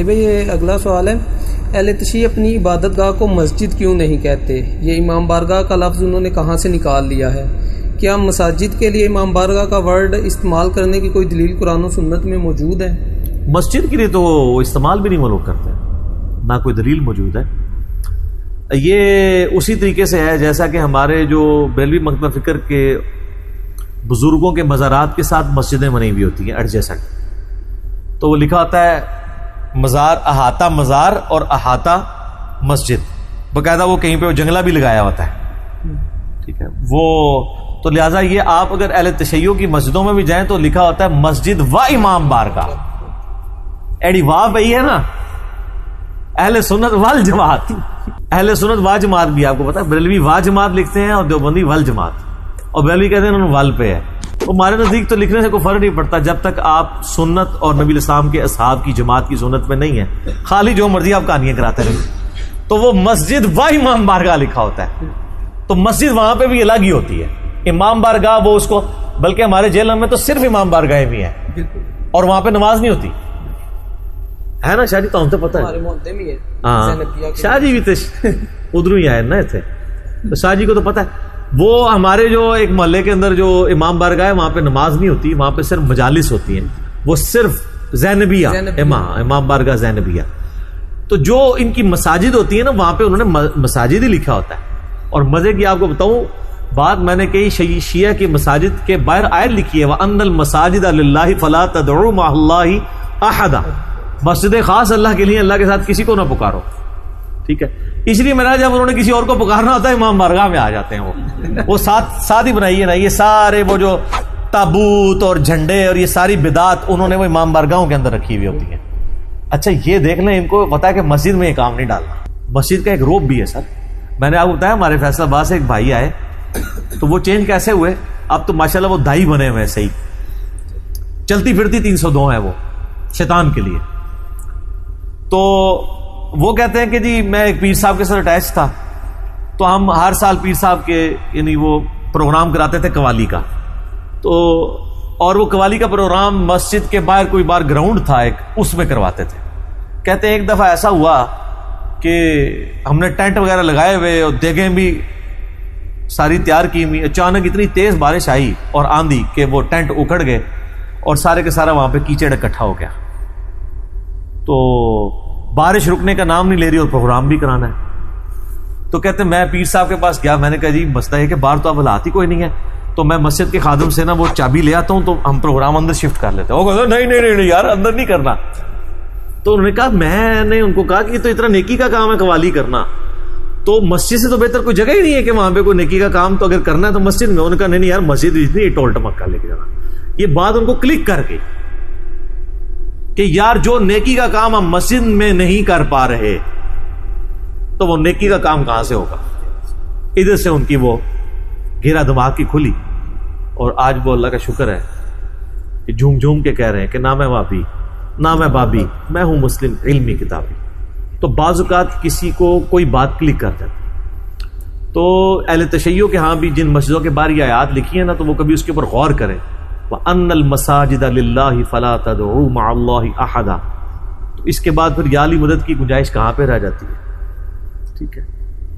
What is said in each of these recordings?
بھائی یہ اگلا سوال ہے، اہل تشیع اپنی عبادت گاہ کو مسجد کیوں نہیں کہتے؟ یہ امام بارگاہ کا لفظ انہوں نے کہاں سے نکال لیا ہے؟ کیا مساجد کے لیے امام بارگاہ کا ورڈ استعمال کرنے کی کوئی دلیل قرآن و سنت میں موجود ہے؟ مسجد کے لیے تو وہ استعمال بھی نہیں وہ لوگ کرتے، نہ کوئی دلیل موجود ہے۔ یہ اسی طریقے سے ہے جیسا کہ ہمارے جو بریلوی مکتبہ فکر کے بزرگوں کے مزارات کے ساتھ مسجدیں بنی ہوئی ہوتی ہیں ایڈجسنٹ، تو وہ لکھا ہوتا ہے مزار، احاطہ مزار اور احاطہ مسجد، باقاعدہ وہ کہیں پہ وہ جنگلہ بھی لگایا ہوتا ہے، ٹھیک ہے وہ تو لہٰذا یہ آپ اگر اہل تشیع کی مسجدوں میں بھی جائیں تو لکھا ہوتا ہے مسجد و امام بارگاہ، ایڈی واہ بھائی ہے نا، اہل سنت والجماعت، اہل سنت وا جماعت بھی آپ کو پتا ہے، بریلوی وا جماعت لکھتے ہیں اور دیوبندی ول جماعت، اور بریلوی کہتے ہیں انہوں نے ول پہ ہے۔ ہمارے نزدیک تو لکھنے سے کوئی فرق نہیں پڑتا جب تک آپ سنت اور نبی الاسلام کے اصحاب کی جماعت کی سنت میں نہیں ہے، خالی جو مرضی آپ کہانیاں کراتے رہیں۔ تو وہ مسجد و امام بارگاہ لکھا ہوتا ہے، تو مسجد وہاں پہ بھی الگ ہی ہوتی ہے، امام بارگاہ وہ اس کو، بلکہ ہمارے جیل میں تو صرف امام بارگاہیں بھی ہیں اور وہاں پہ نماز نہیں ہوتی ہے نا شاہ جی، تو ہم تو پتہ ہے، ہاں شاہ جی بھی تو ادھر ہی آئے نا اتنے، تو شاہ جی کو تو پتہ ہے۔ وہ ہمارے جو ایک محلے کے اندر جو امام بارگاہ ہے وہاں پہ نماز نہیں ہوتی، وہاں پہ صرف مجالس ہوتی ہیں، وہ صرف زینبیہ امام بارگاہ زینبیہ۔ تو جو ان کی مساجد ہوتی ہیں نا وہاں پہ انہوں نے مساجد ہی لکھا ہوتا ہے۔ اور مزے کی آپ کو بتاؤں بات، میں نے کئی شیعہ کی مساجد کے باہر آیت لکھی ہے وَأَنَّ الْمَسَاجِدَ لِلَّهِ فَلَا تَدْعُوا مَعَ اللَّهِ أَحَدًا، مسجد خاص اللہ کے لیے، اللہ کے ساتھ کسی کو نہ پکارو، ٹھیک ہے۔ اس لیے میرا جب انہوں نے کسی اور کو پکارنا ہوتا ہے امام بارگاہ میں آ جاتے ہیں، وہ ساتھ ہی بنائی ہے نا، یہ سارے وہ جو تابوت اور جھنڈے اور یہ ساری بدعات انہوں نے وہ امام بارگاہوں کے اندر رکھی ہوئی ہوتی ہیں۔ اچھا یہ دیکھ لیں، ان کو پتا ہے کہ مسجد میں یہ کام نہیں ڈالنا، مسجد کا ایک روپ بھی ہے سر۔ میں نے آپ کو بتایا ہمارے فیصل آباد سے ایک بھائی آئے، تو وہ چینج کیسے ہوئے، اب تو ماشاءاللہ وہ دائی بنے ہوئے، صحیح چلتی پھرتی 302 ہے وہ شیطان کے لیے۔ تو وہ کہتے ہیں کہ جی میں ایک پیر صاحب کے ساتھ اٹیچ تھا، تو ہم ہر سال پیر صاحب کے یعنی وہ پروگرام کراتے تھے قوالی کا، تو اور وہ قوالی کا پروگرام مسجد کے باہر کوئی بار گراؤنڈ تھا ایک، اس میں کرواتے تھے۔ کہتے ہیں ایک دفعہ ایسا ہوا کہ ہم نے ٹینٹ وغیرہ لگائے ہوئے اور دیگیں بھی ساری تیار کی ہوئی، اچانک اتنی تیز بارش آئی اور آندھی کہ وہ ٹینٹ اکھڑ گئے اور سارے کے سارا وہاں پہ کیچڑ اکٹھا ہو گیا۔ تو بارش رکنے کا نام نہیں لے رہی اور پروگرام بھی کرانا ہے۔ تو کہتے ہیں میں پیر صاحب کے پاس گیا، میں نے کہا جی مسئلہ ہے کہ باہر تو اب حالات ہی کوئی نہیں ہے، تو میں مسجد کے خادم سے نا وہ چابی لے آتا ہوں تو ہم پروگرام اندر شفٹ کر لیتے ہیں۔ وہ کہتے ہیں نہیں یار اندر نہیں کرنا۔ تو انہوں نے کہا، میں نے ان کو کہا کہ یہ تو اتنا نیکی کا کام ہے قوالی کرنا، تو مسجد سے تو بہتر کوئی جگہ ہی نہیں ہے کہ وہاں پہ کوئی نیکی کا کام تو اگر کرنا ہے تو مسجد میں۔ انہوں نے کہا نہیں یار مسجد اتنی ٹول ٹمکا لے کے جانا۔ یہ بات ان کو کلک کر گئی کہ یار جو نیکی کا کام ہم مسجد میں نہیں کر پا رہے تو وہ نیکی کا کام کہاں سے ہوگا۔ ادھر سے ان کی وہ گھیرا دماغ کی کھلی، اور آج وہ اللہ کا شکر ہے کہ جھوم جھوم کے کہہ رہے ہیں کہ نہ میں وابی نہ میں بابی، میں ہوں مسلم علمی کتابی۔ تو بعض اوقات کسی کو کوئی بات کلک کر جاتی، تو اہل تشیع کے ہاں بھی جن مسجدوں کے بارے یہ آیات لکھی ہیں نا تو وہ کبھی اس کے اوپر غور کریں، وَأَنَّ الْمَسَاجِدَ لِلَّهِ فَلَا تَدْعُوا مَعَ اللَّهِ أَحَدًا۔ تو اس کے بعد پھر یا علی مدد کی گنجائش کہاں پہ رہ جاتی ہے، ٹھیک ہے۔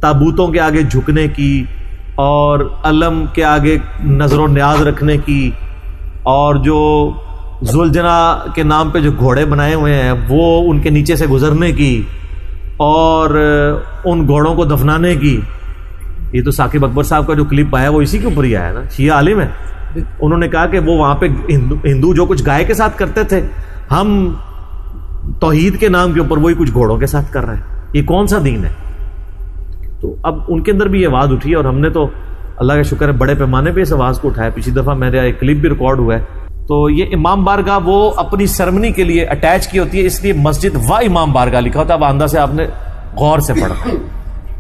تابوتوں کے آگے جھکنے کی اور علم کے آگے نظر و نیاز رکھنے کی، اور جو ذوالجنا کے نام پہ جو گھوڑے بنائے ہوئے ہیں وہ ان کے نیچے سے گزرنے کی، اور ان گھوڑوں کو دفنانے کی۔ یہ تو ثاقب اکبر صاحب کا جو کلپ آیا وہ اسی کے اوپر ہی آیا نا، شیعہ عالم ہے، انہوں نے کہا کہ وہ وہاں پہ ہندو جو کچھ گائے کے ساتھ کرتے تھے ہم توحید کے نام کے اوپر وہی کچھ گھوڑوں کے ساتھ کر رہے ہیں، یہ کون سا دین ہے؟ تو اب ان کے اندر بھی یہ آواز اٹھی، اور ہم نے تو اللہ کا شکر ہے بڑے پیمانے پہ اس آواز کو اٹھایا۔ پچھلی دفعہ میرا ایک کلپ بھی ریکارڈ ہوا ہے۔ تو یہ امام بارگاہ وہ اپنی سرمنی کے لیے اٹیچ کی ہوتی ہے، اس لیے مسجد و امام بارگاہ لکھا ہوتا ہے۔ اب آندہ سے آپ نے غور سے پڑھا،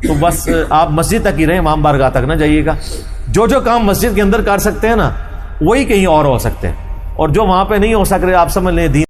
تو بس آپ مسجد تک ہی رہیں، امام بارگاہ تک نہ جائیے گا۔ جو کام مسجد کے اندر کر سکتے ہیں نا وہی کہیں اور ہو سکتے ہیں، اور جو وہاں پہ نہیں ہو سک رہے آپ سمجھ لیں دین